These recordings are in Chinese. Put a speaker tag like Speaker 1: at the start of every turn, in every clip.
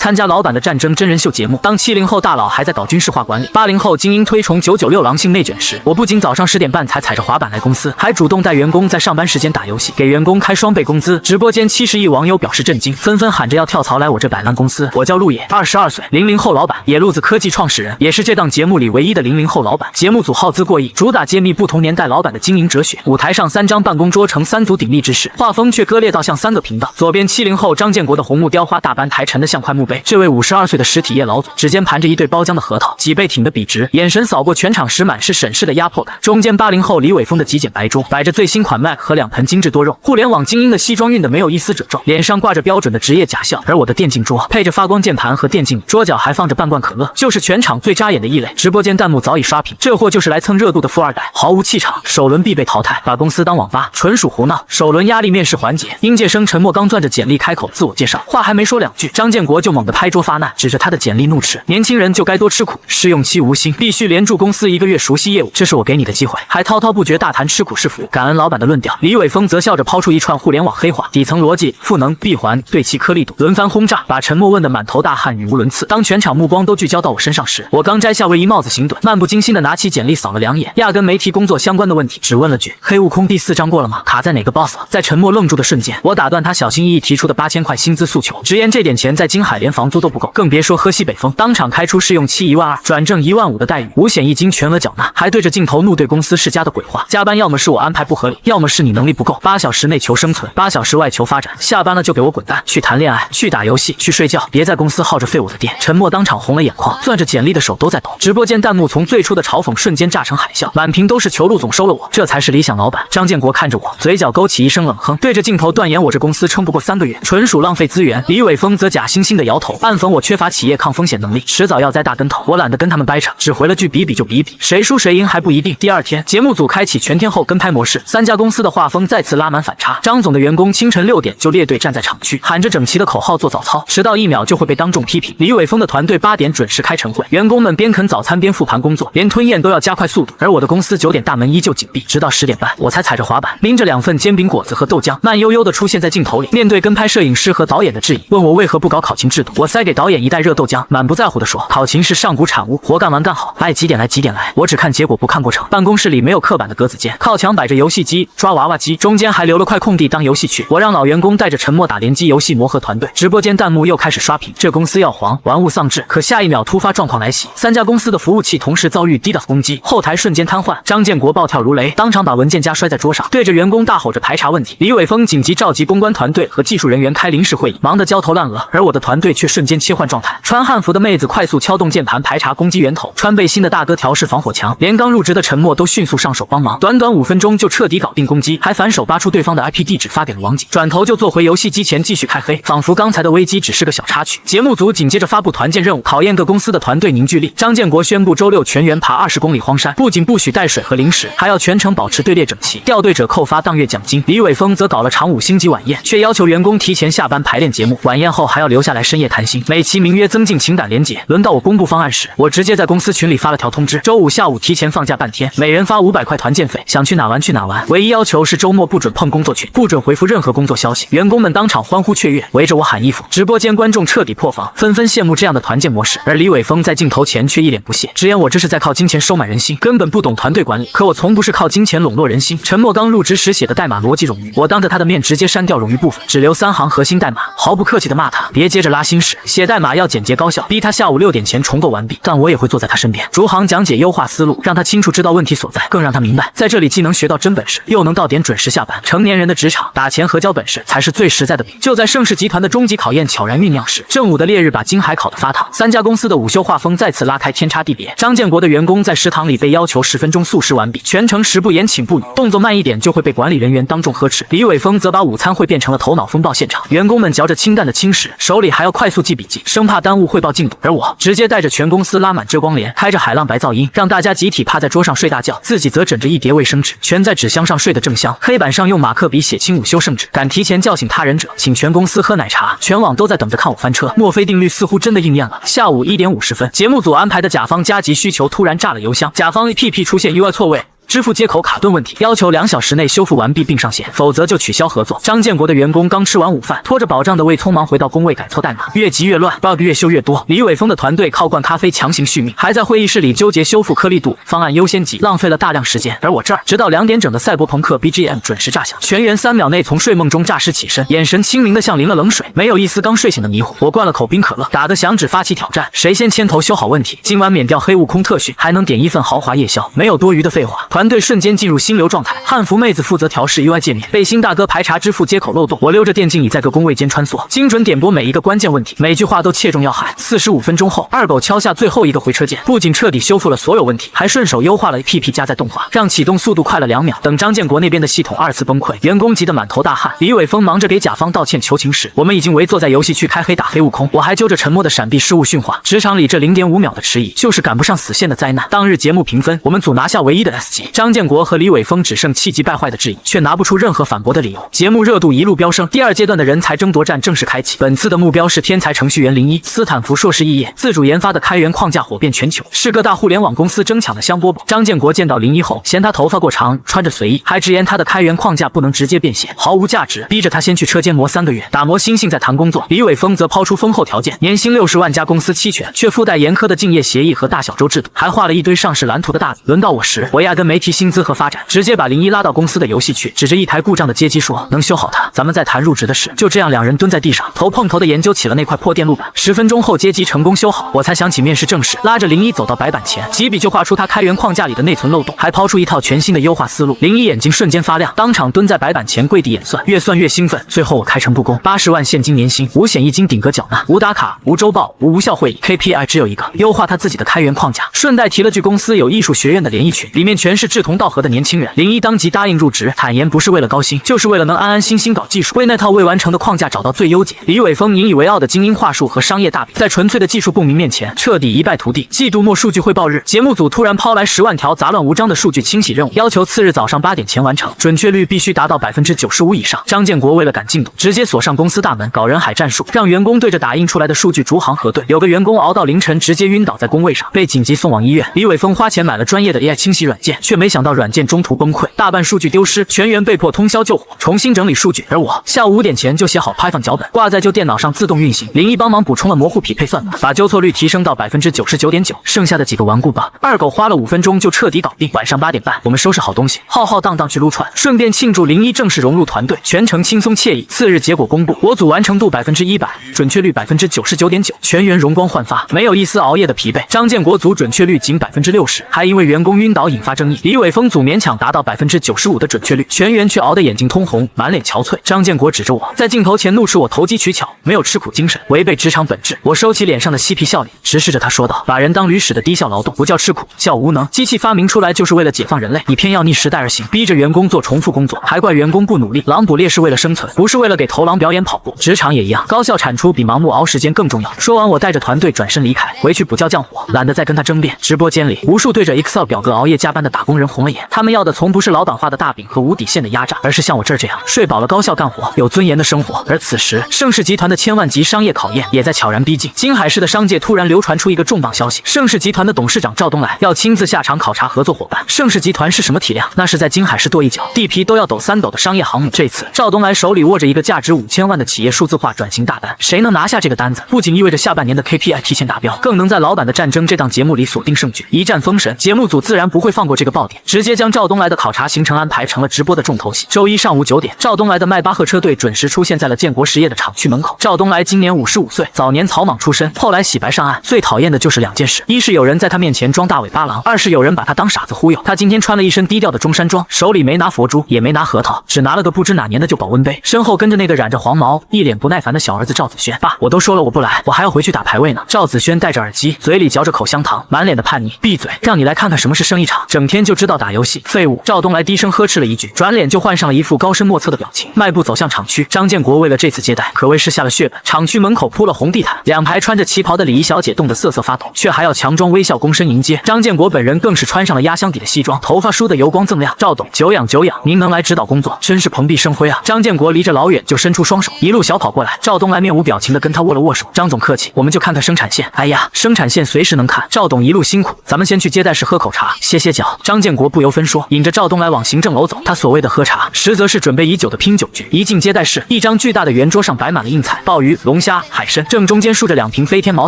Speaker 1: 参加老板的战争真人秀节目。当70后大佬还在搞军事化管理，80后精英推崇996狼性内卷时，我不仅早上10点半才踩着滑板来公司，还主动带员工在上班时间打游戏，给员工开双倍工资。直播间70亿网友表示震惊，纷纷喊着要跳槽来我这摆烂公司。我叫陆野，22岁，00后老板，野路子科技创始人，也是这档节目里唯一的00后老板。节目组耗资过亿，主打揭秘不同年代老板的经营哲学。舞台上3张办公桌呈3组鼎立之势，画风却割裂到像3个频道。左边70后张建国的红木雕花大班台沉得像块墓碑，这位52岁的实体业老祖，指尖盘着一对包浆的核桃，脊背挺得笔直，眼神扫过全场时满是审视的压迫感。中间80后李伟峰的极简白桌，摆着最新款 Mac 和2盆精致多肉，互联网精英的西装熨得没有一丝褶皱，脸上挂着标准的职业假笑。而我的电竞桌配着发光键盘和电竞，桌角还放着半罐可乐，就是全场最扎眼的异类。直播间弹幕早已刷屏，这货就是来蹭热度的富二代，毫无气场，首轮必被淘汰，把公司当网吧，纯属胡闹。首轮压力面试环节，应届生陈默刚攥着简历开口自我介绍，话还没说2句，张建国就猛地拍桌发难，指着他的简历怒斥：年轻人就该多吃苦，试用期无薪，必须连驻公司1个月熟悉业务，这是我给你的机会。还滔滔不绝大谈吃苦是福，感恩老板的论调。李伟峰则笑着抛出一串互联网黑话，底层逻辑、赋能、闭环、对齐颗粒度，轮番轰炸，把陈默问得满头大汗，语无伦次。当全场目光都聚焦到我身上时，我刚摘下卫衣帽子行盹，漫不经心地拿起简历扫了2眼，压根没提工作相关的问题，只问了句：黑悟空第4章过了吗？卡在哪个 boss 了？在陈默愣住的瞬间，我打断他小心翼翼提出的8000块薪资诉求，直言这点钱在金海连房租都不够，更别说喝西北风。当场开出试用期12000，转正15000的待遇，五险一金全额缴纳，还对着镜头怒对公司世家的鬼话。加班要么是我安排不合理，要么是你能力不够，8小时内求生存，8小时外求发展，下班了就给我滚蛋，去谈恋爱，去打游戏，去睡觉，别在公司耗着废物的电。陈默当场红了眼眶，攥着简历的手都在抖。直播间弹幕从最初的嘲讽瞬间炸成海啸，满屏都是求陆总收了我，这才是理想老板。张建国看着我，嘴角勾起一声冷哼，对着镜头断言我这公司撑不过3个月，纯属浪费资源。李伟峰则假惺惺的摇头，暗讽我缺乏企业抗风险能力，迟早要栽大跟头。我懒得跟他们掰扯，只回了句比比就比比，谁输谁赢还不一定。第2天，节目组开启全天候跟拍模式，3家公司的画风再次拉满反差。张总的员工清晨6点就列队站在厂区，喊着整齐的口号做早操，迟到1秒就会被当众批评。李伟峰的团队8点准时开晨会，员工们边啃早餐边复盘工作，连吞咽都要加快速度。而我的公司9点大门依旧紧闭，直到10点半，我才踩着滑板，拎着2份煎饼果子和豆浆，慢悠悠地出现在镜头里。面对跟拍摄影师和导演的质疑，问我为何不搞考勤制度，我塞给导演一袋热豆浆，满不在乎地说：考勤是上古产物，活干完干好，爱几点来几点来，我只看结果不看过程。办公室里没有刻板的格子间，靠墙摆着游戏机、抓娃娃机，中间还留了块空地当游戏区。我让老员工带着沉默打联机游戏磨合团队。直播间弹幕又开始刷屏，这公司要黄，玩物丧志。可下一秒突发状况来袭，3家公司的服务器同时遭遇 DDoS 攻击，后台瞬间瘫痪。张建国暴跳如雷，当场把文件夹摔在桌上，对着员工大吼着排查问题。李伟峰紧急召集公关团队和技术人员开临时会议，忙得焦头烂额，而我的团队却瞬间切换状态。穿汉服的妹子快速敲动键盘排查攻击源头，穿背心的大哥调试防火墙，连刚入职的陈默都迅速上手帮忙，短短5分钟就彻底搞定攻击，还反手扒出对方的 IP 地址发给了网警，转头就坐回游戏机前继续开黑，仿佛刚才的危机只是个小插曲。节目组紧接着发布团建任务，考验各公司的团队凝聚力。张建国宣布周6全员爬20公里荒山，不仅不许带水和零食，还要全程保持队列整齐，掉队者扣发当月奖金。李伟峰则搞了场5星级晚宴，却要求员工提前下班排练节目，晚宴后还要留下来深夜谈心，美其名曰增进情感连结。轮到我公布方案时，我直接在公司群里发了条通知，周5下午提前放假半天，每人发500块团建费，想去哪玩去哪玩，唯一要求是周末不准碰工作群，不准回复任何工作消息。员工们当场欢呼雀跃，围着我喊衣服。直播间观众彻底破防，纷纷羡慕这样的团建模式，而李伟峰在镜头前却一脸不屑，直言我这是在靠金钱收买人心，根本不懂团队管理。可我从不是靠金钱笼络人心。陈默刚入职时写的代码逻辑冗余，我当着他的面直接删掉冗余部分，只留3行核心代码，毫不客气地骂他别接着拉新屎，写代码要简洁高效，逼他下午6点前重构完毕。但我也会坐在他身边，逐行讲解优化思路，让他清楚知道问题所在，更让他明白在这里既能学到真本事，又能到点准时下班。成年人的职场打钱和交本事才是最实在的饼。就在盛世集团的终极考验悄然酝酿时，正午的烈日把金海烤得发烫，3家公司的午休画风再次拉开天差地别。张建国的员工在食堂里被要求10分钟速食完毕，全程食不言请不语，动作慢一点就会被管理人员当众呵斥。李伟峰则把午餐会变成了头脑风暴现场，员工们嚼着清淡的轻食，手里还要快速记笔记，生怕耽误汇报进度。而我直接带着全公司拉满遮光帘，开着海浪白噪音，让大家集体趴在桌上睡大觉，自己则枕着一叠卫生纸，全在纸箱上睡得正香。黑板上用马克笔写清午休圣旨，敢提前叫醒他人者，请全公司喝奶茶。全网都在等着看我翻车，墨菲定律似乎真的应验了。下午1点50分，节目组安排的甲方加急需求突然炸了邮箱，甲方 APP 出现 UI 错位。支付接口卡顿问题，要求2小时内修复完毕并上线，否则就取消合作。张建国的员工刚吃完午饭，拖着保障的胃匆忙回到工位改错代码，越急越乱 ，bug 越修越多。李伟峰的团队靠灌咖啡强行续命，还在会议室里纠结修复颗粒度、方案优先级，浪费了大量时间。而我这儿，直到2点整的赛博朋克 BGM 准时炸响，全员3秒内从睡梦中诈尸起身，眼神清明的像淋了冷水，没有一丝刚睡醒的迷糊。我灌了口冰可乐，打的响指发起挑战，谁先牵头修好问题，今晚免掉黑悟空特训，还能点1份豪华夜宵。没有多余的废话，团队瞬间进入心流状态。汉服妹子负责调试 UI 界面，背心大哥排查支付接口漏洞，我溜着电竞椅在各工位间穿梭，精准点拨每一个关键问题，每句话都切中要害。45分钟后，二狗敲下最后一个回车键，不仅彻底修复了所有问题，还顺手优化了 APP 加载动画，让启动速度快了2秒。等张建国那边的系统2次崩溃，员工急得满头大汗。李伟峰忙着给甲方道歉求情时，我们已经围坐在游戏区开黑打黑悟空，我还揪着沉默的闪避失误训话。职场里这0.5秒的迟疑，就是赶不上死线的灾难。当日节目评分，我们组拿下唯一的 S 级，张建国和李伟峰只剩气急败坏的质疑，却拿不出任何反驳的理由。节目热度一路飙升，第2阶段的人才争夺战正式开启。本次的目标是天才程序员01，斯坦福硕士肄业，自主研发的开源框架火遍全球，是各大互联网公司争抢的香饽饽。张建国见到01后，嫌他头发过长，穿着随意，还直言他的开源框架不能直接变现，毫无价值，逼着他先去车间磨3个月，打磨心性再谈工作。李伟峰则抛出丰厚条件，年薪60万加公司期权，却附带严苛的竞业协议和大小周制度，还画了一堆上市蓝图的大饼。轮到我时，我压根没提薪资和发展，直接把01拉到公司的游戏去，指着一台故障的街机说：“能修好它，咱们再谈入职的事。”就这样，2人蹲在地上，头碰头的研究起了那块破电路板。10分钟后，街机成功修好，我才想起面试正事，拉着01走到白板前，几笔就画出他开源框架里的内存漏洞，还抛出一套全新的优化思路。01眼睛瞬间发亮，当场蹲在白板前跪地演算，越算越兴奋。最后我开诚布公，80万现金年薪，无险一金顶格缴纳，无打卡，无周报，无无效会议 ，KPI 只有一个，优化他自己的开源框架。顺带提了句，公司有艺术学院的联谊群，里面全是志同道合的年轻人。01当即答应入职，坦言不是为了高薪，就是为了能安安心心搞技术，为那套未完成的框架找到最优解。李伟峰引以为傲的精英话术和商业大饼，在纯粹的技术共鸣面前彻底一败涂地。季度末数据汇报日，节目组突然抛来10万条杂乱无章的数据清洗任务，要求次日早上8点前完成，准确率必须达到95%以上。张建国为了赶进度，直接锁上公司大门，搞人海战术，让员工对着打印出来的数据逐行核对。有个员工熬到凌晨，直接晕倒在工位上，被紧急送往医院。李伟峰花钱买了专业的 AI 清洗软件，却没想到软件中途崩溃，大半数据丢失，全员被迫通宵救火，重新整理数据。而我下午5点前就写好 Python 脚本，挂在旧电脑上自动运行。01帮忙补充了模糊匹配算法，把纠错率提升到99.9%，剩下的几个顽固 bug，二狗花了5分钟就彻底搞定。晚上8点半，我们收拾好东西，浩浩荡荡去撸串，顺便庆祝01正式融入团队，全程轻松惬意。次日结果公布，我组完成度100%，准确率99.9%，全员容光焕发，没有一丝熬夜的疲惫。张建国组准确率仅60%，还因为员工晕倒引发争议。李伟峰组勉强达到95%的准确率，全员却熬得眼睛通红，满脸憔悴。张建国指着我，在镜头前怒斥我投机取巧，没有吃苦精神，违背职场本质。我收起脸上的嬉皮笑脸，直视着他说道：“把人当驴使的低效劳动，不叫吃苦，叫无能。机器发明出来就是为了解放人类，你偏要逆时代而行，逼着员工做重复工作，还怪员工不努力。狼捕猎是为了生存，不是为了给头狼表演跑步。职场也一样，高效产出比盲目熬时间更重要。”说完，我带着团队转身离开，回去补觉降火，懒得再跟他争辩。直播间里，无数对着 Excel 表格熬夜加班的打工人红了眼，他们要的从不是老板画的大饼和无底线的压榨，而是像我这样睡饱了高效干活、有尊严的生活。而此时，盛世集团的千万级商业考验也在悄然逼近。金海市的商界突然流传出一个重磅消息，盛世集团的董事长赵东来要亲自下场考察合作伙伴。盛世集团是什么体量？那是在金海市跺一脚，地皮都要抖3抖的商业航母。这次赵东来手里握着一个价值5000万的企业数字化转型大单，谁能拿下这个单子，不仅意味着下半年的 KPI 提前达标，更能在老板的战争这档节目里锁定胜局，一战封神。节目组自然不会放过这个爆点，直接将赵东来的考察行程安排成了直播的重头戏。周一上午9点，赵东来的迈巴赫车队准时出现在了建国实业的厂区门口。赵东来今年55岁，早年草莽出身，后来洗白上岸。最讨厌的就是2件事：一是有人在他面前装大尾巴狼，二是有人把他当傻子忽悠。他今天穿了一身低调的中山装，手里没拿佛珠，也没拿核桃，只拿了个不知哪年的旧保温杯，身后跟着那个染着黄毛、一脸不耐烦的小儿子赵子轩。爸，我都说了我不来，我还要回去打排位呢。赵子轩戴着耳机，嘴里嚼着口香糖，满脸的叛逆。闭嘴，让你来看看什么是生意场，整天就知道打游戏，废物！赵东来低声呵斥了一句，转脸就换上了一副高深莫测的表情，迈步走向厂区。张建国为了这次接待，可谓是下了血本。厂区门口铺了红地毯，2排穿着旗袍的礼仪小姐冻得瑟瑟发抖，却还要强装微笑躬身迎接。张建国本人更是穿上了压箱底的西装，头发梳得油光锃亮。赵董，久仰久仰，您能来指导工作，真是蓬荜生辉啊！张建国离着老远就伸出双手，一路小跑过来。赵东来面无表情地跟他握了握手。张总客气，我们就看看生产线。哎呀，生产线随时能看。赵董一路辛苦，咱们先去接待室喝口茶，歇歇脚。张张建国不由分说，引着赵东来往行政楼走。他所谓的喝茶，实则是准备已久的拼酒局。一进接待室，一张巨大的圆桌上摆满了硬菜，鲍鱼、龙虾、海参，正中间竖着2瓶飞天茅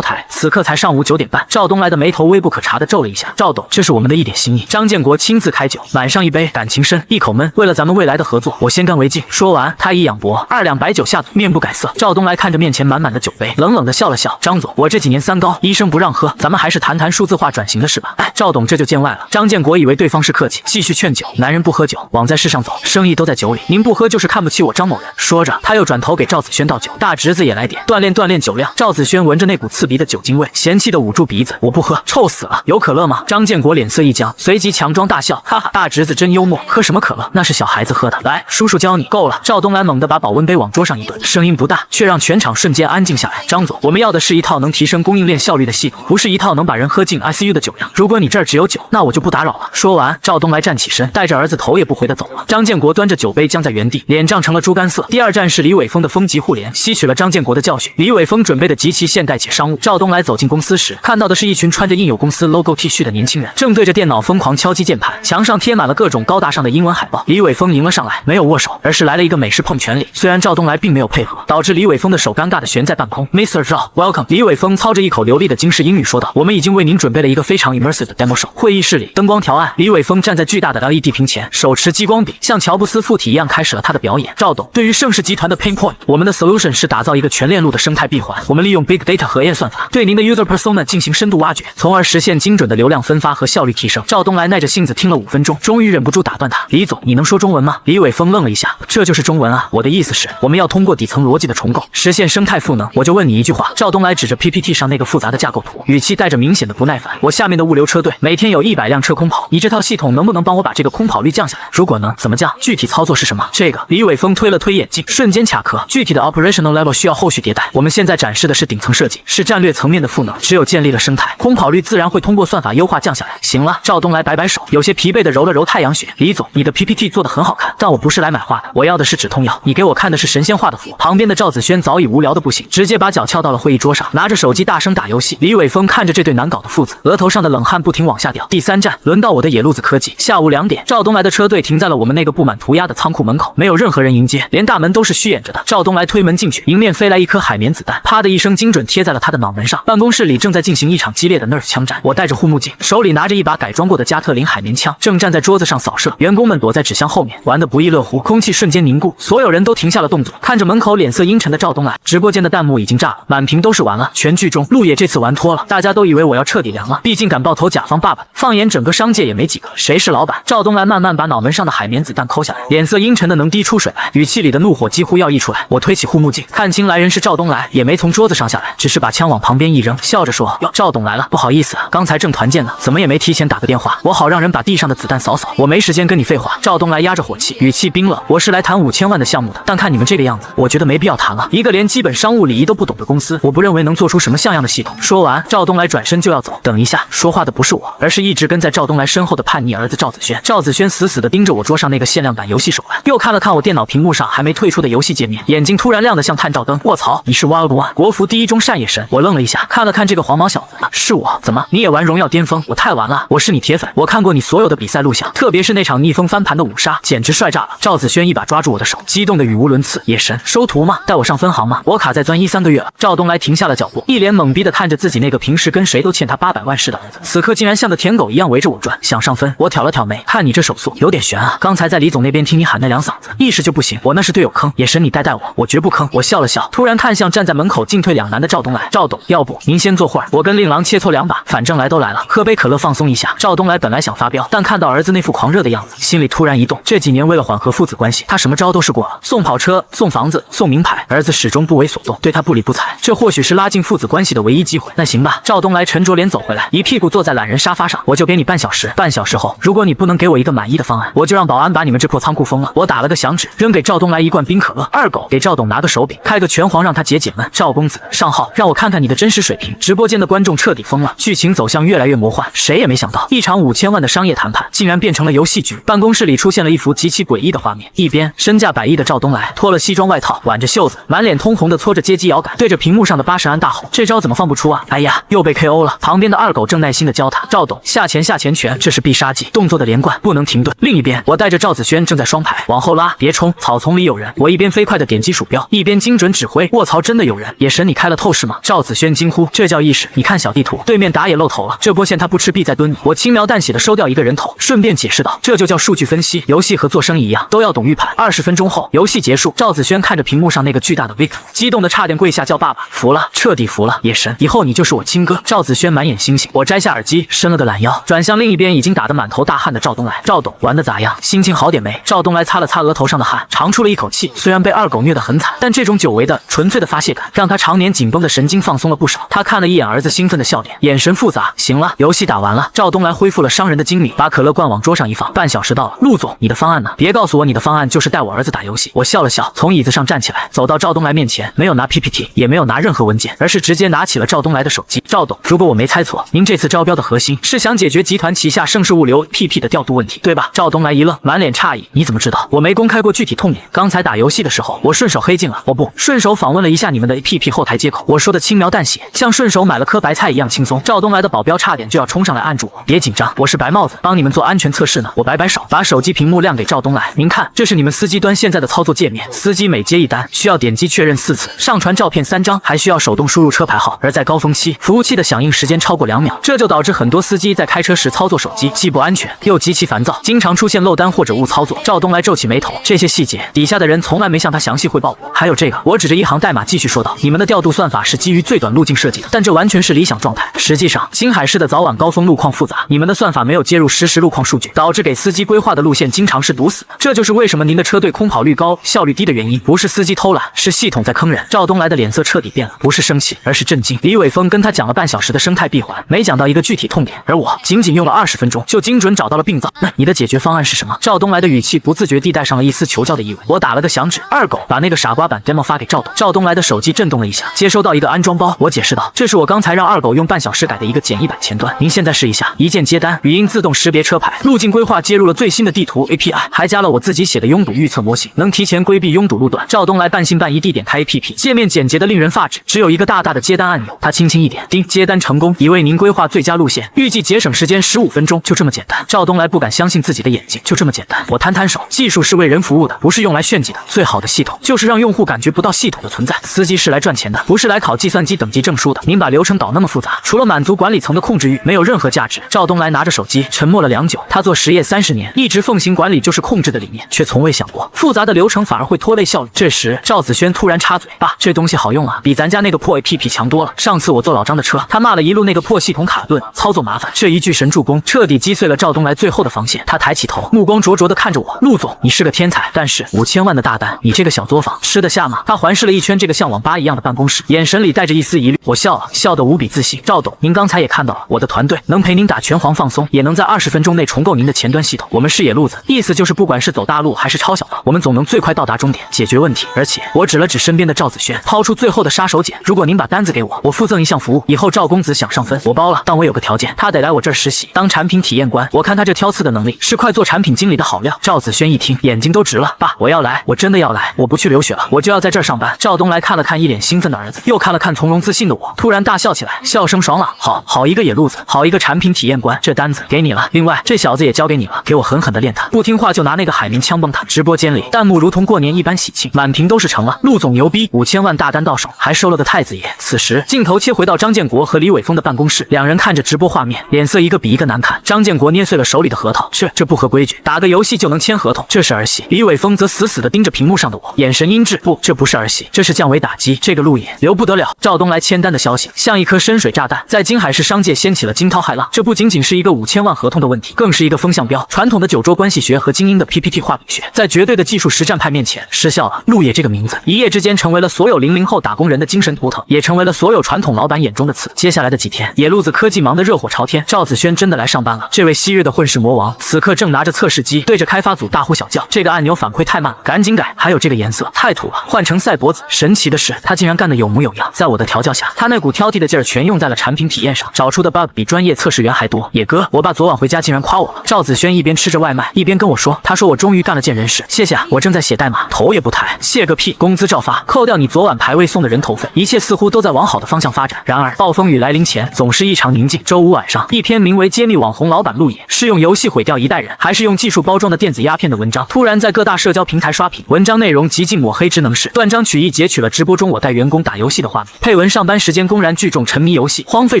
Speaker 1: 台。此刻才上午9点半，赵东来的眉头微不可察地皱了一下。赵董，这是我们的一点心意。张建国亲自开酒，满上一杯，感情深，一口闷。为了咱们未来的合作，我先干为敬。说完，他一仰脖，2两白酒下肚，面不改色。赵东来看着面前满满的酒杯，冷冷地笑了笑。张总，我这几年3高，医生不让喝，咱们还是谈谈数字化转型的事吧。哎，赵董这就见外了。张建国以为对方是客气，继续劝酒。男人不喝酒，往在世上走，生意都在酒里。您不喝就是看不起我张某人。说着，他又转头给赵子轩倒酒，大侄子也来点，锻炼锻炼酒量。赵子轩闻着那股刺鼻的酒精味，嫌弃地捂住鼻子，我不喝，臭死了。有可乐吗？张建国脸色一僵，随即强装大笑，哈哈，大侄子真幽默，喝什么可乐？那是小孩子喝的。来，叔叔教你。够了。赵东来猛地把保温杯往桌上一蹲，声音不大，却让全场瞬间安静下来。张总，我们要的是一套能提升供应链效率的系统，不是一套能把人喝进 ICU 的酒量。如果你这儿只有酒，那我就不打扰了。说完，赵东来站起身，带着儿子头也不回地走了。张建国端着酒杯僵在原地，脸涨成了猪肝色。第二站是李伟峰的风极互联，吸取了张建国的教训，李伟峰准备的极其现代且商务。赵东来走进公司时，看到的是一群穿着印有公司 logo T 恤的年轻人，正对着电脑疯狂敲击键盘，墙上贴满了各种高大上的英文海报。李伟峰迎了上来，没有握手，而是来了一个美式碰拳礼。虽然赵东来并没有配合，导致李伟峰的手尴尬的悬在半空。Mr. Zhao Welcome。李伟峰操着一口流利的京式英语说道：“我们已经为您准备了一个非常 immersive 的 demo show。”会议室里灯光调暗，李伟峰站在巨大的 LED 屏前，手持激光笔，像乔布斯附体一样开始了他的表演。赵董，对于盛世集团的 pain point， 我们的 solution 是打造一个全链路的生态闭环。我们利用 big data 和 AI 算法，对您的 user persona 进行深度挖掘，从而实现精准的流量分发和效率提升。赵东来耐着性子听了5分钟，终于忍不住打断他：“李总，你能说中文吗？”李伟峰愣了一下：“这就是中文啊，我的意思是，我们要通过底层逻辑的重构，实现生态赋能。我就问你一句话。”赵东来指着 PPT 上那个复杂的架构图，语气带着明显的不耐烦：“我下面的物流车队每天有100辆车空跑，你这套系统能不能帮我把这个空跑率降下来？如果能，怎么降？具体操作是什么？”这个李伟峰推了推眼镜，瞬间卡壳。具体的 operational level 需要后续迭代，我们现在展示的是顶层设计，是战略层面的赋能。只有建立了生态，空跑率自然会通过算法优化降下来。行了，赵东来摆摆手，有些疲惫的揉了揉太阳穴。李总，你的 PPT 做得很好看，但我不是来买画的，我要的是止痛药。你给我看的是神仙画的符。旁边的赵子轩早已无聊的不行，直接把脚翘到了会议桌上，拿着手机大声打游戏。李伟峰看着这对难搞的父子，额头上的冷汗不停往下掉。第3站，轮到我的野路子科技。下午2点，赵东来的车队停在了我们那个布满涂鸦的仓库门口，没有任何人迎接，连大门都是虚掩着的。赵东来推门进去，迎面飞来一颗海绵子弹，啪的一声精准贴在了他的脑门上。办公室里正在进行一场激烈的 Nerf 枪战，我戴着护目镜，手里拿着一把改装过的加特林海绵枪，正站在桌子上扫射。员工们躲在纸箱后面，玩得不亦乐乎。空气瞬间凝固，所有人都停下了动作，看着门口脸色阴沉的赵东来。直播间的弹幕已经炸了，满屏都是完了。全剧终，陆野这次玩脱了，大家都以为我要彻底凉了，毕竟敢爆头甲方爸爸，放眼整个商界也没几个，谁是老板？赵东来慢慢把脑门上的海绵子弹抠下来，脸色阴沉的能滴出水来，语气里的怒火几乎要溢出来。我推起护目镜，看清来人是赵东来，也没从桌子上下来，只是把枪往旁边一扔，笑着说：“哟，赵董来了，不好意思，刚才正团建呢，怎么也没提前打个电话，我好让人把地上的子弹扫扫，我没时间跟你废话。”赵东来压着火气，语气冰冷：“我是来谈5000万的项目的，但看你们这个样子，我觉得没必要谈了。一个连基本商务礼仪都不懂的公司，我不认为能做出什么像样的系统。”说完，赵东来转身就要走。等一下，说话的不是我，而是一直跟在赵东来身后的叛逆儿子赵子轩。赵子轩死死地盯着我桌上那个限量版游戏手办，又看了看我电脑屏幕上还没退出的游戏界面，眼睛突然亮得像探照灯。卧槽，你是 Wild One 国服第1中善野神？我愣了一下，看了看这个黄毛小子，是我？怎么你也玩荣耀巅峰？我太完了，我是你铁粉，我看过你所有的比赛录像，特别是那场逆风翻盘的5杀，简直帅炸了。赵子轩一把抓住我的手，激动的语无伦次：“野神，收徒吗？带我上分行吗？我卡在钻1、3个月了。”赵东来停下了脚步，一脸懵逼的看着自己那个平时跟谁都欠他800万似的儿子，此刻竟然像个舔狗一样围着我转，想上分。我挑了挑眉，看你这手速有点悬啊，刚才在李总那边听你喊那2嗓子，意识就不行，我那是队友坑，野神你带带我，我绝不坑。我笑了笑，突然看向站在门口进退两难的赵东来：“赵董，要不您先坐会儿，我跟令郎切磋2把，反正来都来了，喝杯可乐放松一下。”赵东来本来想发飙，但看到儿子那副狂热的样子，心里突然一动。这几年为了缓和父子关系，他什么招都试过了，送跑车、送房子、送名牌，儿子始终不为所动，对他不理不睬，这或许是拉近父子关系的唯一机会。那行吧。赵东来沉着脸走回来，一屁股坐在懒人沙发上：“我就给你半小时，半小时后，如果你不能给我一个满意的方案，我就让保安把你们这破仓库封了。”我打了个响指，扔给赵东来1罐冰可乐。二狗，给赵董拿个手柄，开个拳皇让他解解闷。赵公子上号，让我看看你的真实水平。直播间的观众彻底彻底疯了，剧情走向越来越魔幻。谁也没想到，一场5000万的商业谈判竟然变成了游戏局。办公室里出现了一幅极其诡异的画面，一边身价100亿的赵东来脱了西装外套，挽着袖子，满脸通红的搓着街机摇杆，对着屏幕上的80安大吼：“这招怎么放不出啊？哎呀，又被 KO 了！”旁边的二狗正耐心的教他：“赵董，下前拳，这是必杀技，动作的连贯不能停顿。”另一边，我带着赵子轩正在双排往后拉，别冲，草丛里有人。我一边飞快的点击鼠标，一边精准指挥。卧槽，真的有人！野神，你开了透视吗？赵子轩惊呼：“这叫意识！你看小地图，对面打野露头了，这波线他不吃必再蹲你。”我轻描淡写的收掉一个人头，顺便解释道：“这就叫数据分析，游戏和做生意一样，都要懂预判。”20分钟后，游戏结束，赵子轩看着屏幕上那个巨大的 Vic， 激动的差点跪下叫爸爸。服了，彻底服了，野神，以后你就是我亲哥。赵子轩满眼星星。我摘下耳机，伸了个懒腰，转向另一边已经打得满头大汗的赵东来。赵董，玩得咋样？心情好点没？赵东来擦了擦额头上的汗，长出了一口气。虽然被二狗虐得很惨，但这种久违的纯粹的发泄感，让他常年紧绷的神经放松了不少。他看了一眼儿子兴奋的笑脸，眼神复杂。行了，游戏打完了。赵东来恢复了商人的精力，把可乐罐往桌上一放。半小时到了，陆总，你的方案呢？别告诉我你的方案就是带我儿子打游戏。我笑了笑，从椅子上站起来，走到赵东来面前，没有拿 PPT， 也没有拿任何文件，而是直接拿起了赵东来的手机。赵董，如果我没猜错，您这次招标的核心是想解决集团旗下盛世物流 PP 的调度问题，对吧？赵东来一愣，满脸诧异，你怎么知道？我没公开过具体痛点，刚才打游戏的时候，我顺手黑进了，顺手访问了一下你们的 PP 后台接口。我说的轻描淡写，像顺手买了颗白菜一样轻松。赵东来的保镖差点就要冲上来按住我，别紧张，我是白帽子，帮你们做安全测试呢。我摆摆手，把手机屏幕亮给赵东来，您看，这是你们司机端现在的操作界面，司机每接一单需要点击确认4次，上传照片3张，还需要手动输入车牌号。而在高峰期，服务器的响应时间超过2秒，这就导致很多司机在开车时操作手机既不安全又极其烦躁，经常出现漏单或者误操作。赵东来皱起眉头，这些细节底下的人从来没向他详细汇报过。还有这个，我指着一行代码继续说道，你们的调度算法是基于最短路径设计的，但这完全是理想状态。实际上，青海市的早晚高峰路况复杂，你们的算法没有接入实时路况数据，导致给司机规划的路线经常是堵死。这就是为什么您的车队空跑率高、效率低的原因，不是司机偷懒，是系统在坑人。赵东来的脸色彻底变了，不是生气，而是震惊。李伟峰跟他讲了半小时的生态闭环，没讲到一个具体痛点，而我仅仅用了20分钟就精准找到了病灶。那你的解决方案是什么？赵东来的语气不自觉地带上了一丝求教的意味。我打了个响指，二狗把那个傻瓜版 demo 发给赵董。赵东来的手机震动了一下，接收到一个安装包。我解释道，这是我刚才让二狗用半小时改的一个简易版前端，您现在试一下，一键接单，语音自动识别车牌，路径规划接入了最新的地图 API， 还加了我自己写的拥堵预测模型，能提前规避拥堵路段。赵东来半信半疑地点开 APP， 界面简洁的令人发指，只有一个大大的接单按钮。他轻轻一点，叮，接单成功，已为您规划最佳路线，预计节省时间15分钟，就这么简单。赵东来不敢相信自己的眼睛，就这么简单。我摊摊手，技术是为人服务的，不是用来炫技的。最好的系统就是让用户感觉不到系统的存在。司机是来赚钱的，不是来考计算机等级证书的。您把流程搞那么复杂，除了满足管理层的控制欲，没有任何价值。赵东来拿着手机，沉默了良久。他做实业30年，一直奉行管理就是控制的理念，却从未想过复杂的流程反而会拖累效率。这时，赵子轩突然插嘴：“爸，这东西好用啊，比咱家那个破 APP 强多了。上次我坐老张的车，他骂了一路那个破系统卡顿，操作麻烦。”这一句神助攻彻底击碎了赵东来最后的防线。他抬起头，目光灼灼地看着我：“陆总，你是个天才，但是5000万的大单，你这个小作坊吃得下吗？”他环视了一圈这个像网吧一样的办公室，眼神里带着一丝疑虑。我笑了，笑得无比自信。赵董，您刚才也看到了，我的团队能陪您打拳皇放松，也能在20分钟内重构您的前端系统。我们是野路子，意思就是不管是走大路还是超小道，我们总能最快到达终点，解决问题。而且我指了指身边的赵子轩，抛出最后的杀手锏：如果您把单子给我，我附赠一项服务，以后赵公子想上分，我包了。但我有个条件，他得来我这儿实习，当产品体验官。我看他这挑刺的能力，是快做产品经理的好料。赵子轩一听，眼睛都直了：“爸，我要来，我真的要来，我不去留学了，我就要在这儿上班。”赵东来看了看一脸兴奋的儿子，又看了看从容自信的我，突然大笑起来，笑声爽朗：“好一个野路子，好一个产品体验官，这单子给你了。另外，这小子也交给你了，给我狠狠的练他，不听话就拿那个海绵枪崩他。”直播间里弹幕如同过年一般喜庆，满屏都是成了，陆总牛逼，5000万大单到手，还收了个太子爷。此时镜头切回到张建国和李伟峰的办公室，两人看着直播画面，脸色一个比一个难看。张建国捏碎了手里的核桃，这不合规矩，打个游戏就能签合同，这是儿戏。李伟峰则死死地盯着屏幕上的我，眼神阴鸷：“不，这不是儿戏，这是降维打击，这个路演留不得了。”赵东来签单的消息像一颗深水炸弹，在金海市商界掀起了惊涛骇浪。这不仅仅是一个5000万合同的问题，更是一个风向标。传统的九州关系学和精英的 PPT 画饼学，在绝对的技术实战派面前失效了。路野这个名字一夜之间成为了所有00后打工人的精神图腾，也成为了所有传统老板眼中的刺。接下来的几天，野路子科技忙得热火朝天。赵子轩真的来上班了。这位昔日的混世魔王，此刻正拿着测试机对着开发组大呼小叫：“这个按钮反馈太慢了，赶紧改！还有这个颜色太土了，换成赛博紫。”神奇的是，他竟然干得有模有样。在我的调教下，他那股挑剔的劲儿全用在在了产品体验上，找出的 bug 比专业测试员还多。野哥，我爸昨晚回家竟然夸我了。赵子轩一边吃着外卖，一边跟我说，他说我终于干了件人事，谢谢啊，我正在写代码，头也不抬。谢个屁，工资照发，扣掉你昨晚排位送的人头费，一切似乎都在往好的方向发展。然而暴风雨来临前总是异常宁静。周五晚上，一篇名为《揭秘网红老板路野：是用游戏毁掉一代人，还是用技术包装的电子鸦片》的文章突然在各大社交平台刷屏。文章内容极尽抹黑之能事，断章取义截取了直播中我带员工打游戏的画面，配文上班时间公然聚众沉迷游戏，荒废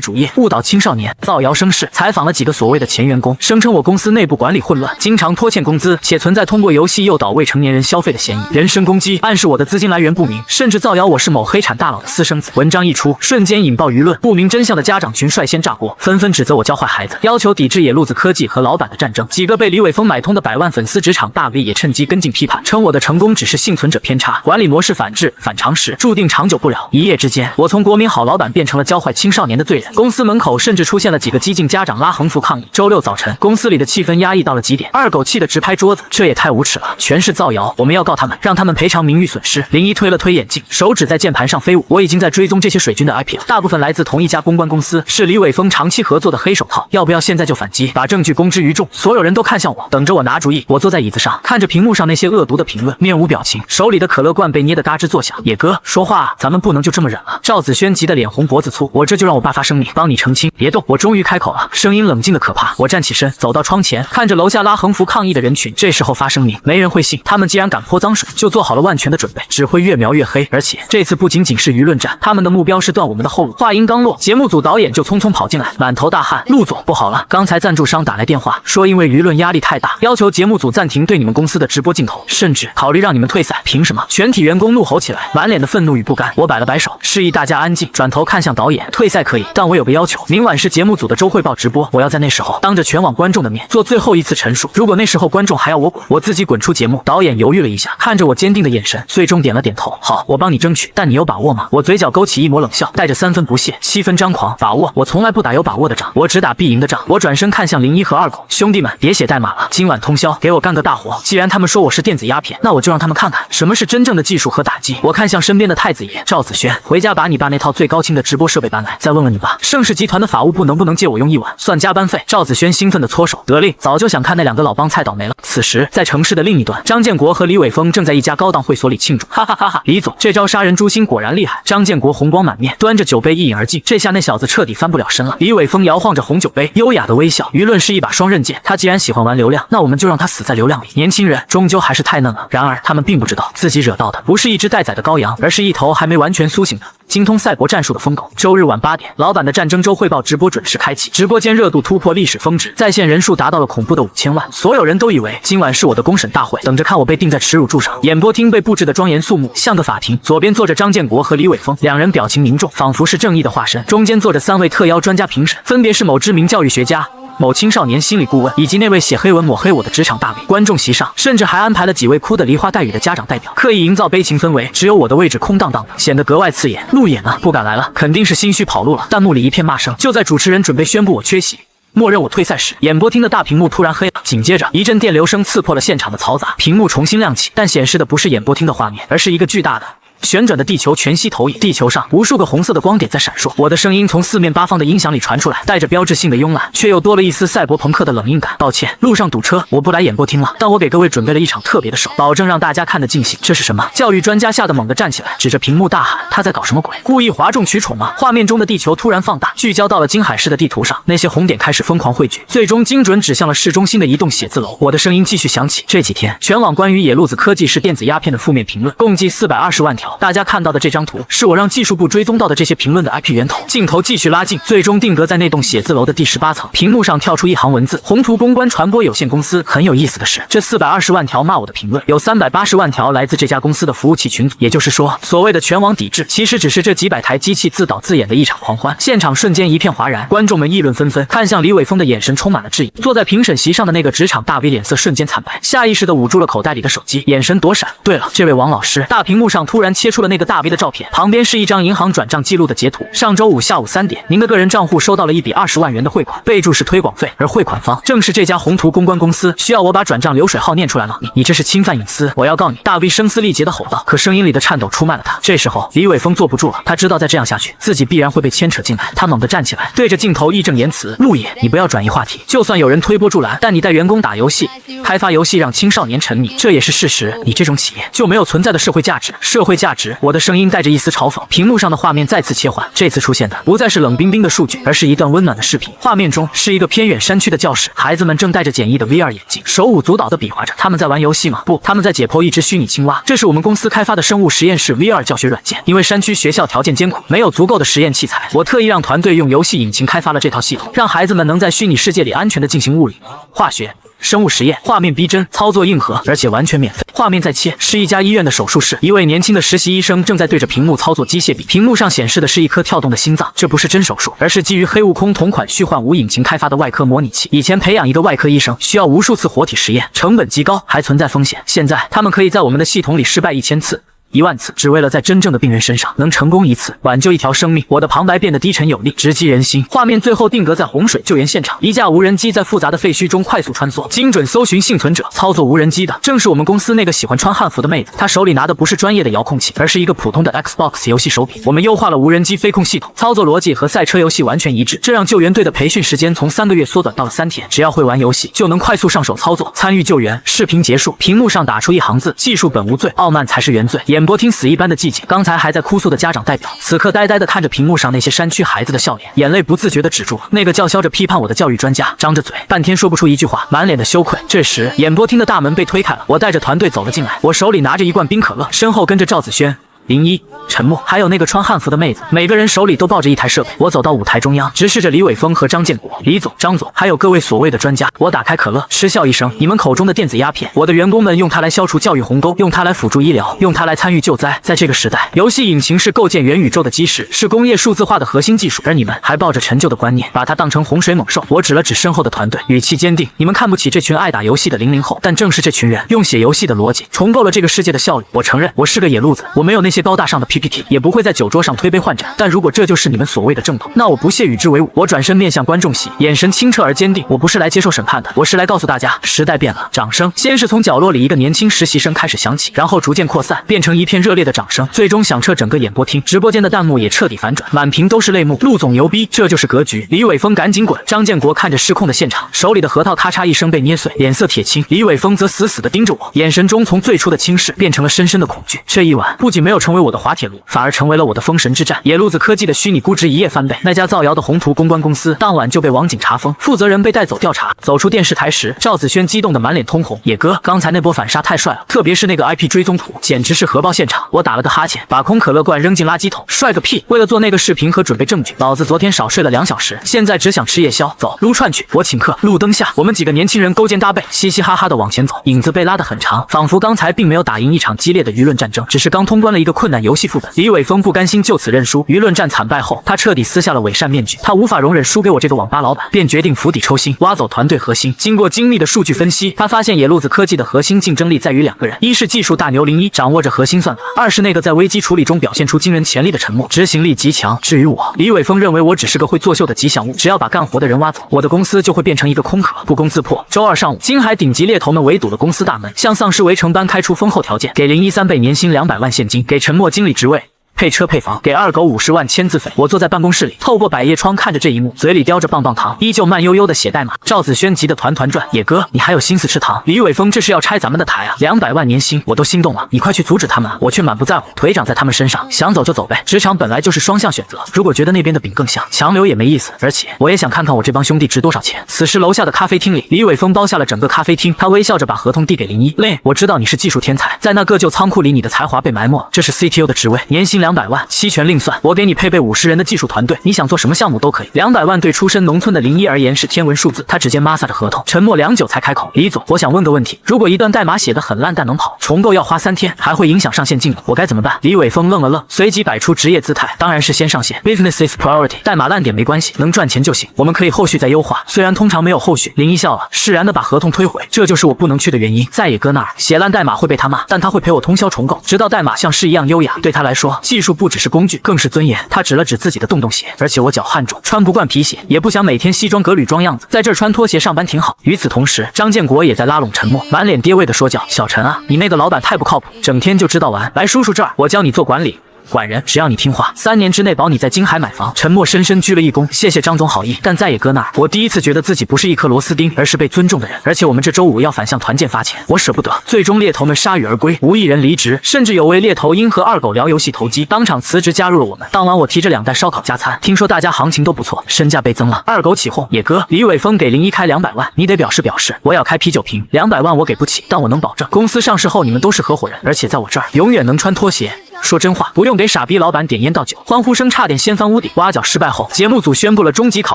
Speaker 1: 主业，误导青少年，造谣生事。采访了几个所谓的前员工，声称我公司内部管理混乱，经常拖欠工资，且存在通过游戏诱导未成年人消费的嫌疑，人身攻击，暗示我的资金来源不明，甚至造谣我是某黑产大佬的私生子。文章一出，瞬间引爆舆论，不明真相的家长群率先炸锅，纷纷指责我教坏孩子，要求抵制野路子科技和老板的战争。几个被李伟峰买通的100万粉丝职场大 V 也趁机跟进批判，称我的成功只是幸存者偏差，管理模式反制反常识，注定长久不了。一夜之间，我从国民好老板变成了教坏青少年的罪人。公司门口甚至出现了几个激进家长拉横幅抗议。周六早晨，公司里的气氛压抑到了极点，二狗气得直拍桌子，这也太无耻了，全是造谣，我们要告他们，让他们赔偿名誉损失。林一推了推眼镜，手指在键盘上飞舞，我已经在追踪这些水军的 IP 了，大部分来自同一家公关公司，是李伟峰长期合作的黑手套，要不要现在就反击，把证据公之于众？所有人都看向我，等着我拿主意。我坐在椅子上，看着屏幕上那些恶毒的评论，面无表情，手里的可乐罐被捏得嘎吱作响。野哥，说话啊，咱们不能就这么忍了。赵子轩急得脸红脖子粗，我这就让我爸发声明，帮你澄清。别动，我终于开口了，声音冷静的可怕。我站起身，走到窗前，看着楼下拉横幅抗议的人群。这时候发声明，没人会信，他们既然敢泼脏水，就做好了万全的准备，只会越描越黑。而且这次不仅仅是舆论战，他们的目标是断我们的后路。话音刚落，节目组导演就匆匆跑进来，满头大汗。陆总，不好了，刚才赞助商打来电话，说因为舆论压力太大，要求节目组暂停对你们公司的直播镜头，甚至考虑让你们退赛。凭什么？全体员工怒吼起来，满脸的愤怒与不甘。我摆了摆手，示意大家安静，转头看向导演，退赛可以，但我有个要求，明晚是节目组的周汇报直播，我要在那时候当着全网观众的面做最后一次陈述，如果那时候观众还要我滚，我自己滚出节目。导演犹豫了一下，看着我坚定的眼神，最终点了点头。好，我帮你争取，但你有把握吗？我嘴角勾起一抹冷笑，带着3分不屑7分张狂。把握？我从来不打有把握的仗，我只打必赢的仗。我转身看向林一和二狗，兄弟们，别写代码了，今晚通宵，给我干个大活。既然他们说我是电子鸦片，那我就让他们看看什么是真正的技术和打击。我看向身边的太子爷赵子轩，回家把你爸那套最高清的直播设备搬来，再问问你爸，盛世集团的法务部能不能借我用1晚，算加班费。赵子轩兴奋地搓手，得令，早就想看那2个老帮菜倒霉了。此时在城市的另一端，张建国和李伟峰正在一家高档会所里庆祝，哈哈哈哈！李总，这招杀人诛心果然厉害。张建国红光满面，端着酒杯一饮而尽，这下那小子彻底翻不了身了。李伟峰摇晃着红酒杯，优雅的微笑。舆论是一把双刃剑，他既然喜欢玩流量，那我们就让他死在流量里。年轻人终究还是太嫩了。然而他们并不知道，自己惹到的不是一只待宰的羔羊，而是一头还没完全苏醒的精通赛博战术的疯狗。周日晚8点，老板的战争周汇报直播准时开启，直播间热度突破历史峰值，在线人数达到了恐怖的5000万。所有人都以为今晚是我的公审大会，等着看我被钉在耻辱柱上。演播厅被布置的庄严肃穆，像个法庭。左边坐着张建国和李伟峰，两人表情凝重，仿佛是正义的化身。中间坐着3位特邀专家评审，分别是某知名教育学家、某青少年心理顾问以及那位写黑文抹黑我的职场大 V。观众席上甚至还安排了几位哭得梨花带雨的家长代表，刻意营造悲情氛围，只有我的位置空荡荡的，显得格外刺眼。路野呢？不敢来了，肯定是心虚跑路了。弹幕里一片骂声。就在主持人准备宣布我缺席，默认我退赛时，演播厅的大屏幕突然黑了，紧接着一阵电流声刺破了现场的嘈杂，屏幕重新亮起，但显示的不是演播厅的画面，而是一个巨大的旋转的地球全息投影，地球上无数个红色的光点在闪烁。我的声音从四面八方的音响里传出来，带着标志性的慵懒，却又多了一丝赛博朋克的冷硬感。抱歉，路上堵车，我不来演播厅了，但我给各位准备了一场特别的手，保证让大家看得尽兴。这是什么？教育专家吓得猛地站起来，指着屏幕大喊：“他在搞什么鬼？故意哗众取宠吗？”画面中的地球突然放大，聚焦到了金海市的地图上，那些红点开始疯狂汇聚，最终精准指向了市中心的一栋写字楼。我的声音继续响起。这几天，全网关于野路子科技是电子鸦片的负面评论共计420万条，大家看到的这张图是我让技术部追踪到的这些评论的 IP 源头。镜头继续拉近，最终定格在那栋写字楼的第18层。屏幕上跳出一行文字：宏图公关传播有限公司。很有意思的是，这420万条骂我的评论，有380万条来自这家公司的服务器群组。也就是说，所谓的全网抵制，其实只是这几百台机器自导自演的一场狂欢。现场瞬间一片哗然，观众们议论纷纷，看向李伟峰的眼神充满了质疑。坐在评审席上的那个职场大 V 脸色瞬间惨白，下意识地捂住了口袋里的手机，眼神躲闪。对了，这位王老师，大屏幕上突然切出了那个大 V 的照片，旁边是一张银行转账记录的截图。上周五下午3点，您的个人账户收到了一笔20万元的汇款，备注是推广费，而汇款方正是这家宏图公关公司。需要我把转账流水号念出来吗？你这是侵犯隐私，我要告你！大 V 声嘶力竭地吼道，可声音里的颤抖出卖了他。这时候，李伟峰坐不住了，他知道再这样下去，自己必然会被牵扯进来。他猛地站起来，对着镜头义正言辞：陆野，你不要转移话题。就算有人推波助澜，但你带员工打游戏，开发游戏让青少年沉迷，这也是事实。你这种企业就没有存在的社会价值。社会价值！我的声音带着一丝嘲讽，屏幕上的画面再次切换，这次出现的不再是冷冰冰的数据，而是一段温暖的视频。画面中是一个偏远山区的教室，孩子们正戴着简易的 VR 眼镜，手舞足蹈地比划着。他们在玩游戏吗？不，他们在解剖一只虚拟青蛙。这是我们公司开发的生物实验室 VR 教学软件。因为山区学校条件艰苦，没有足够的实验器材，我特意让团队用游戏引擎开发了这套系统，让孩子们能在虚拟世界里安全地进行物理、化学、生物实验。画面逼真，操作硬核，而且完全免费。画面再切，是一家医院的手术室，一位年轻的实习医生正在对着屏幕操作机械臂，屏幕上显示的是一颗跳动的心脏。这不是真手术，而是基于黑悟空同款虚幻五引擎开发的外科模拟器。以前培养一个外科医生需要无数次活体实验，成本极高，还存在风险。现在他们可以在我们的系统里失败1000次。10000次，只为了在真正的病人身上能成功一次，挽救一条生命。我的旁白变得低沉有力，直击人心。画面最后定格在洪水救援现场，一架无人机在复杂的废墟中快速穿梭，精准搜寻幸存者。操作无人机的正是我们公司那个喜欢穿汉服的妹子，她手里拿的不是专业的遥控器，而是一个普通的 Xbox 游戏手柄。我们优化了无人机飞控系统，操作逻辑和赛车游戏完全一致，这让救援队的培训时间从3个月缩短到了3天。只要会玩游戏，就能快速上手操作，参与救援。视频结束，屏幕上打出一行字：技术本无罪，傲慢才是原罪。演播厅死一般的寂静，刚才还在哭诉的家长代表，此刻呆呆地看着屏幕上那些山区孩子的笑脸，眼泪不自觉地止住了。那个叫嚣着批判我的教育专家，张着嘴，半天说不出一句话，满脸的羞愧。这时，演播厅的大门被推开了，我带着团队走了进来，我手里拿着一罐冰可乐，身后跟着赵子轩、林一、陈默，还有那个穿汉服的妹子，每个人手里都抱着一台设备。我走到舞台中央，直视着李伟峰和张建国、李总、张总，还有各位所谓的专家。我打开可乐，嗤笑一声：你们口中的电子鸦片，我的员工们用它来消除教育鸿沟，用它来辅助医疗，用它来参与救灾。在这个时代，游戏引擎是构建元宇宙的基石，是工业数字化的核心技术，而你们还抱着陈旧的观念，把它当成洪水猛兽。我指了指身后的团队，语气坚定：你们看不起这群爱打游戏的00后，但正是这群人用写游戏的逻辑重构了这个世界的效率。我承认，我是个野路子，我没有那些高大上的PPT， 也不会在酒桌上推杯换盏，但如果这就是你们所谓的正统，那我不屑与之为伍。我转身面向观众席，眼神清澈而坚定。我不是来接受审判的，我是来告诉大家，时代变了。掌声先是从角落里一个年轻实习生开始响起，然后逐渐扩散，变成一片热烈的掌声，最终响彻整个演播厅。直播间的弹幕也彻底反转，满屏都是泪目。陆总牛逼，这就是格局。李伟峰赶紧滚！张建国看着失控的现场，手里的核桃咔嚓一声被捏碎，脸色铁青。李伟峰则死死地盯着我，眼神中从最初的轻视变成了深深的恐惧。这一晚不仅没有成为我的滑铁卢，反而成为了我的封神之战。野路子科技的虚拟估值一夜翻倍，那家造谣的宏图公关公司当晚就被网警查封，负责人被带走调查。走出电视台时，赵子轩激动得满脸通红。野哥，刚才那波反杀太帅了，特别是那个 IP 追踪图，简直是核爆现场。我打了个哈欠，把空可乐罐扔进垃圾桶。帅个屁！为了做那个视频和准备证据，老子昨天少睡了2小时，现在只想吃夜宵。走，撸串去，我请客。路灯下，我们几个年轻人勾肩搭背，嘻嘻哈哈地往前走，影子被拉得很长，仿佛刚才并没有打赢一场激烈的舆论战争，只是刚通关了一个困难游戏副本。李伟峰不甘心就此认输，舆论战惨败后，他彻底撕下了伪善面具，他无法容忍输给我这个网吧老板，便决定釜底抽薪，挖走团队核心。经过精密的数据分析，他发现野路子科技的核心竞争力在于2个人，一是技术大牛01，掌握着核心算法；二是那个在危机处理中表现出惊人潜力的陈默，执行力极强。至于我，李伟峰认为我只是个会作秀的吉祥物，只要把干活的人挖走，我的公司就会变成一个空壳，不攻自破。周二上午，金海顶级猎头们围堵了公司大门，向丧尸围城般开出丰厚条件，给01 3倍年薪200万现金，给陈默经理职位，配车配房，给二狗50万签字费。我坐在办公室里，透过百叶窗看着这一幕，嘴里叼着棒棒糖，依旧慢悠悠的写代码。赵子轩急得团团转，野哥，你还有心思吃糖？李伟峰这是要拆咱们的台啊！200万年薪，我都心动了。你快去阻止他们！我却满不在乎，腿长在他们身上，想走就走呗。职场本来就是双向选择，如果觉得那边的饼更香，强留也没意思。而且我也想看看我这帮兄弟值多少钱。此时楼下的咖啡厅里，李伟峰包下了整个咖啡厅，他微笑着把合同递给01。累，我知道你是技术天才，在那个旧仓库里，你的才华被埋没。这是 CTO 的职位，年薪200万，期权另算，我给你配备50人的技术团队，你想做什么项目都可以。200万对出身农村的01而言是天文数字，他指尖摩挲着合同，沉默良久才开口：李总，我想问个问题，如果一段代码写得很烂但能跑，重构要花3天，还会影响上线进度，我该怎么办？李伟峰愣了愣，随即摆出职业姿态，当然是先上线 ，Business is priority， 代码烂点没关系，能赚钱就行，我们可以后续再优化。虽然通常没有后续。01笑了，释然的把合同推回，这就是我不能去的原因。在野哥那儿，写烂代码会被他骂，但他会陪我通宵重构，直到代码像诗一样优雅。对他来说，技术不只是工具，更是尊严。他指了指自己的洞洞鞋，而且我脚汗重，穿不惯皮鞋，也不想每天西装革履装样子，在这儿穿拖鞋上班挺好。与此同时，张建国也在拉拢陈默，满脸爹味的说教：小陈啊，你那个老板太不靠谱，整天就知道玩，来叔叔这儿，我教你做管理。管人，只要你听话，3年之内保你在金海买房。陈默深深鞠了一躬，谢谢张总好意。但在野哥那儿，我第一次觉得自己不是一颗螺丝钉，而是被尊重的人。而且我们这周5要反向团建发钱，我舍不得。最终猎头们铩羽而归，无一人离职，甚至有位猎头因和二狗聊游戏投机，当场辞职加入了我们。当晚我提着2袋烧烤加餐，听说大家行情都不错，身价倍增了。二狗起哄，野哥，李伟峰给01开200万，你得表示，我要开啤酒瓶，200万我给不起，但我能保证，公司上市后你们都是合伙人，而且在我这儿永远能穿拖鞋。说真话，不用给傻逼老板点烟倒酒。欢呼声差点掀翻屋顶。挖角失败后，节目组宣布了终极考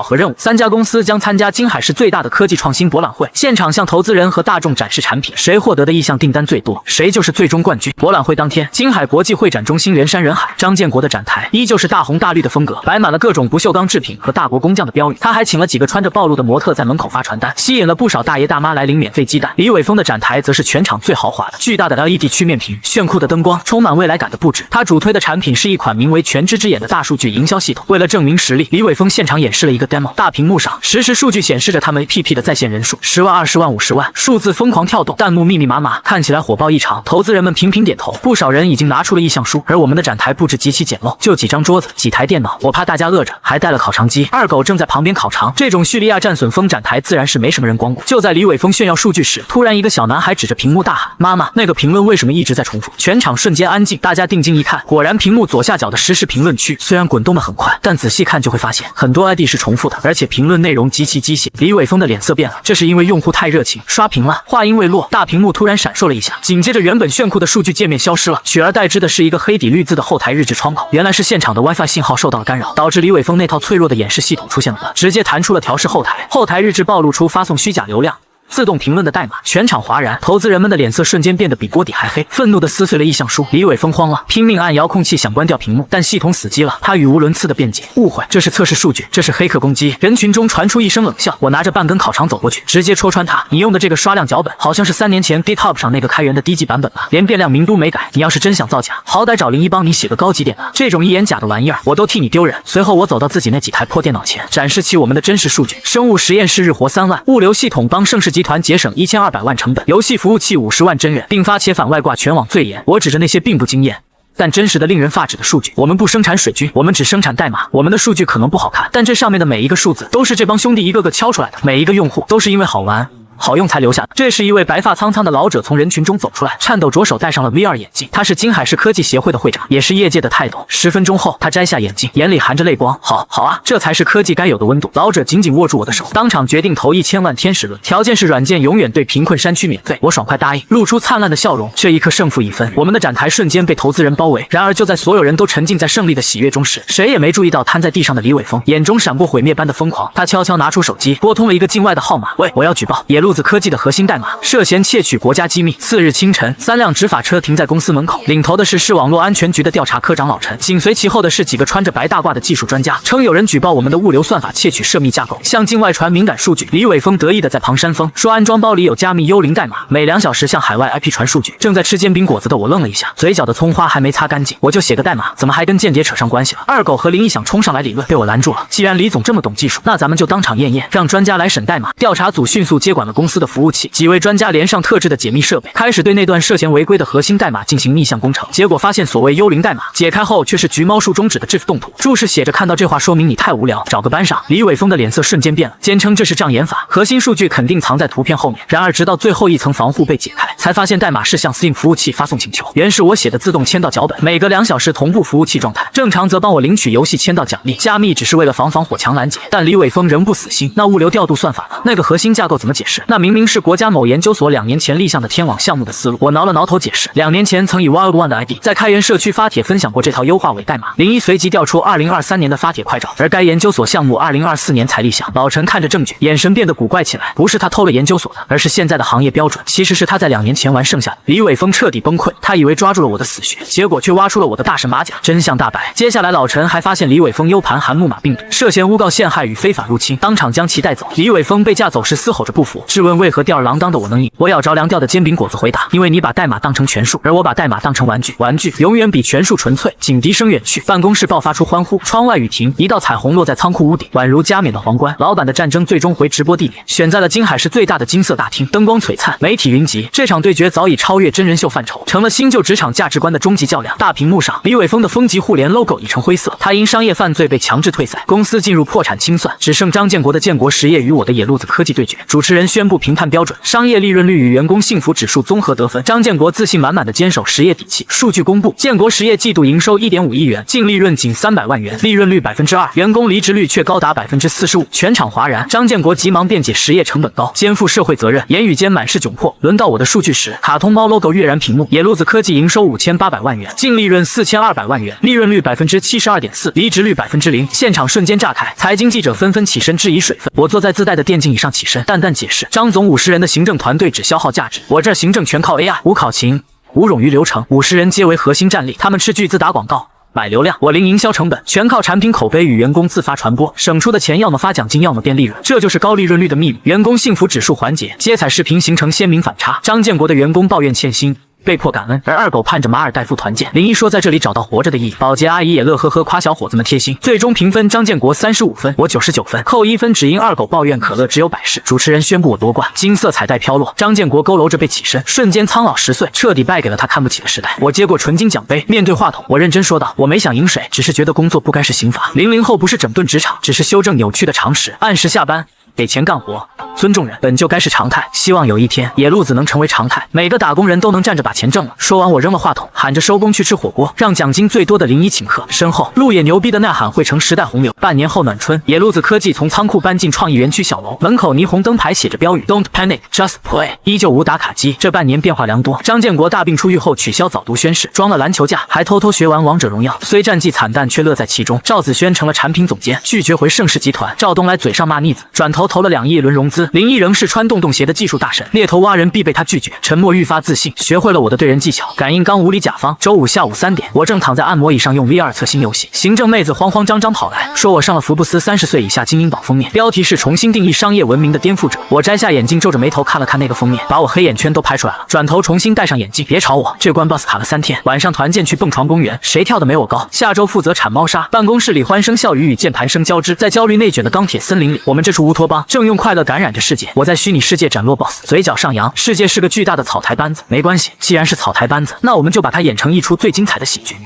Speaker 1: 核任务，3家公司将参加金海市最大的科技创新博览会，现场向投资人和大众展示产品，谁获得的意向订单最多，谁就是最终冠军。博览会当天，金海国际会展中心人山人海，张建国的展台依旧是大红大绿的风格，摆满了各种不锈钢制品和大国工匠的标语。他还请了几个穿着暴露的模特在门口发传单，吸引了不少大爷大妈来领免费鸡蛋。李伟峰的展台则是全场最豪华的，巨大的 LED 曲面屏，炫酷的灯光，充满未来感的布置。他主推的产品是一款名为全知之眼的大数据营销系统。为了证明实力，李伟峰现场演示了一个 demo， 大屏幕上实时数据显示着他们 APP 的在线人数10万、20万、50万，数字疯狂跳动，弹幕密密麻麻，看起来火爆异常。投资人们频频点头，不少人已经拿出了意向书。而我们的展台布置极其简陋，就几张桌子、几台电脑，我怕大家饿着，还带了烤肠机。二狗正在旁边烤肠。这种叙利亚战损风展台自然是没什么人光顾。就在李伟峰炫耀数据时，突然一个小男孩指着屏幕大喊：妈妈，那个评论为什么一直在重复？全场瞬间安静，大家定睛一看，果然屏幕左下角的实时评论区虽然滚动的很快，但仔细看就会发现很多 ID 是重复的，而且评论内容极其机械。李伟峰的脸色变了，这是因为用户太热情刷屏了。话音未落，大屏幕突然闪烁了一下，紧接着原本炫酷的数据界面消失了，取而代之的是一个黑底绿字的后台日志窗口。原来是现场的 WiFi 信号受到了干扰，导致李伟峰那套脆弱的演示系统出现了 bug， 直接弹出了调试后台，后台日志暴露出发送虚假流量自动评论的代码，全场哗然，投资人们的脸色瞬间变得比锅底还黑，愤怒的撕碎了意向书。李伟峰慌了，拼命按遥控器想关掉屏幕，但系统死机了。他语无伦次的辩解：误会，这是测试数据，这是黑客攻击。人群中传出一声冷笑，我拿着半根烤肠走过去，直接戳穿他：你用的这个刷量脚本，好像是3年前 GitHub 上那个开源的低级版本吧，连变量名都没改。你要是真想造假，好歹找01帮你写个高级点的，这种一眼假的玩意儿，我都替你丢人。随后我走到自己那几台破电脑前，展示起我们的真实数据：生物实验室日活3万，物流系统帮盛世集团节省1200万成本，游戏服务器50万真人，并发且反外挂全网最严。我指着那些并不惊艳但真实的令人发指的数据，我们不生产水军，我们只生产代码。我们的数据可能不好看，但这上面的每一个数字都是这帮兄弟一个个敲出来的，每一个用户都是因为好玩好用才留下的。这时，一位白发苍苍的老者从人群中走出来，颤抖着手戴上了 VR 眼镜。他是金海市科技协会的会长，也是业界的泰斗。10分钟后，他摘下眼镜，眼里含着泪光。好啊，这才是科技该有的温度。老者紧紧握住我的手，当场决定投1000万天使轮，条件是软件永远对贫困山区免费。我爽快答应，露出灿烂的笑容。这一刻胜负已分，我们的展台瞬间被投资人包围。然而就在所有人都沉浸在胜利的喜悦中时，谁也没注意到瘫在地上的李伟峰，眼中闪过毁灭般的疯狂。他悄悄拿出手机，拨通了一个境外的号码。喂，我要举报野路子科技的核心代码涉嫌窃取国家机密。次日清晨，3辆执法车停在公司门口，领头的是市网络安全局的调查科长老陈，紧随其后的是几个穿着白大褂的技术专家，称有人举报我们的物流算法窃取涉密架构，向境外传敏感数据。李伟峰得意的在旁扇风，说安装包里有加密幽灵代码，每2小时向海外 IP 传数据。正在吃煎饼果子的我愣了一下，嘴角的葱花还没擦干净，我就写个代码，怎么还跟间谍扯上关系了？二狗和01想冲上来理论，被我拦住了。既然李总这么懂技术，那咱们就当场验验，让专家来审代码。调查组迅速接管了公司的服务器，几位专家连上特制的解密设备，开始对那段涉嫌违规的核心代码进行逆向工程。结果发现，所谓幽灵代码解开后却是橘猫树中指的 GIF 动图，注释写着看到这话说明你太无聊，找个班上。李伟峰的脸色瞬间变了，坚称这是障眼法，核心数据肯定藏在图片后面。然而直到最后一层防护被解开，才发现代码是向 Steam 服务器发送请求，原是我写的自动签到脚本，每隔2小时同步服务器状态，正常则帮我领取游戏签到奖励。加密只是为了防火墙拦截，但李伟峰仍不死心。那物流调度算法呢？那个核心架构怎么解释？那明明是国家某研究所2年前立项的天网项目的思路。我挠了挠头解释，2年前曾以 Wild One 的 ID 在开源社区发帖分享过这套优化伪代码。01随即调出2023年的发帖快照，而该研究所项目2024年才立项。老陈看着证据，眼神变得古怪起来。不是他偷了研究所的，而是现在的行业标准。其实是他在2年前玩剩下的。李伟峰彻底崩溃，他以为抓住了我的死穴，结果却挖出了我的大神马甲，真相大白。接下来老陈还发现李伟峰 U 盘含木马病毒，涉嫌诬告陷害与非法入侵，当场将其带走。李伟峰被架走时嘶吼着不服，质问为何吊儿郎当的我能赢。我咬着凉掉的煎饼果子回答，因为你把代码当成权术，而我把代码当成玩具，玩具永远比权术纯粹。警笛声远去，办公室爆发出欢呼，窗外雨停，一道彩虹落在仓库屋顶，宛如加冕的皇冠。老板的战争最终回直播地点，选在了京海市最大的金色大厅，灯光璀璨，媒体云集。这场对决早已超越真人秀范畴，成了新旧职场价值观的终极较量。大屏幕上，李伟峰的风极互联 logo 已成灰色，他因商业犯罪被强制退赛，公司进入破产清算，只剩张建国的建国实业与我的野路子科技对决。主持人宣布评判标准：商业利润率与员工幸福指数综合得分。张建国自信满满的坚守实业底气。数据公布，建国实业季度营收 1.5亿元，净利润仅300万元，利润率 2%， 员工离职率却高达 45%， 全场哗然。张建国急忙辩解实业成本高，肩负社会责任，言语间满是窘迫。轮到我的数据时，卡通猫 logo 跃然屏幕。野路子科技营收5800万元，净利润4200万元，利润率 72.4%， 离职率 0%。现场瞬间炸开，财经记者纷纷起身质疑水分。我坐在自带的电竞椅上起身，淡淡解释：张总50人的行政团队只消耗价值，我这行政全靠 AI， 无考勤，无冗余流程，50人皆为核心战力，他们斥巨资打广告。买流量，我零营销成本，全靠产品口碑与员工自发传播，省出的钱要么发奖金，要么变利润，这就是高利润率的秘密。员工幸福指数缓解，接彩视频形成鲜明反差。张建国的员工抱怨欠薪，被迫感恩，而二狗盼着马尔代夫团建。01说在这里找到活着的意义，保洁阿姨也乐呵呵夸小伙子们贴心。最终评分，张建国35分，我99分，扣1分只因二狗抱怨可乐只有100事。主持人宣布我夺冠，金色彩带飘落，张建国佝偻着被起身，瞬间苍老10岁，彻底败给了他看不起的时代。我接过纯金奖杯，面对话筒，我认真说道：我没想赢谁，只是觉得工作不该是刑罚。00后不是整顿职场，只是修正扭曲的常识，按时下班，给钱干活，尊重人本就该是常态，希望有一天野路子能成为常态，每个打工人都能站着把钱挣了。说完我扔了话筒，喊着收工去吃火锅，让奖金最多的01请客。身后路野牛逼的呐喊汇成时代洪流。半年后暖春，野路子科技从仓库搬进创意园区小楼，门口霓虹灯牌写着标语 Don't panic just play， 依旧无打卡机。这半年变化良多，张建国大病初愈后取消早读宣誓，装了篮球架，还偷偷学玩王者荣耀，虽战绩惨淡却乐在其中。赵子轩成了产品总监，拒绝回盛世集团。赵东来嘴上骂逆子，转头投了2亿轮融资。01仍是穿洞洞鞋的技术大神，猎头挖人必被他拒绝。沉默愈发自信，学会了我的对人技巧。感应刚无理甲方。周五下午3点，我正躺在按摩椅上用 VR 测新游戏，行政妹子慌慌张张跑来说我上了福布斯30岁以下精英榜封面，标题是重新定义商业文明的颠覆者。我摘下眼镜，皱着眉头看了看那个封面，把我黑眼圈都拍出来了。转头重新戴上眼镜，别吵我，这关 boss 卡了3天。晚上团建去蹦床公园，谁跳的没我高。下周负责铲猫砂。办公室里欢声笑语与键盘声交织，在焦虑内卷的钢铁森林里，我们这处乌托邦正用快乐感染着世界。我在虚拟世界斩落 boss， 嘴角上扬。世界是个巨大的草台班子，没关系，既然是草台班子，那我们就把它演成一出最精彩的喜剧。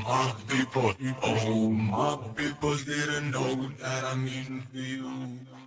Speaker 1: My people didn't know that I mean for you.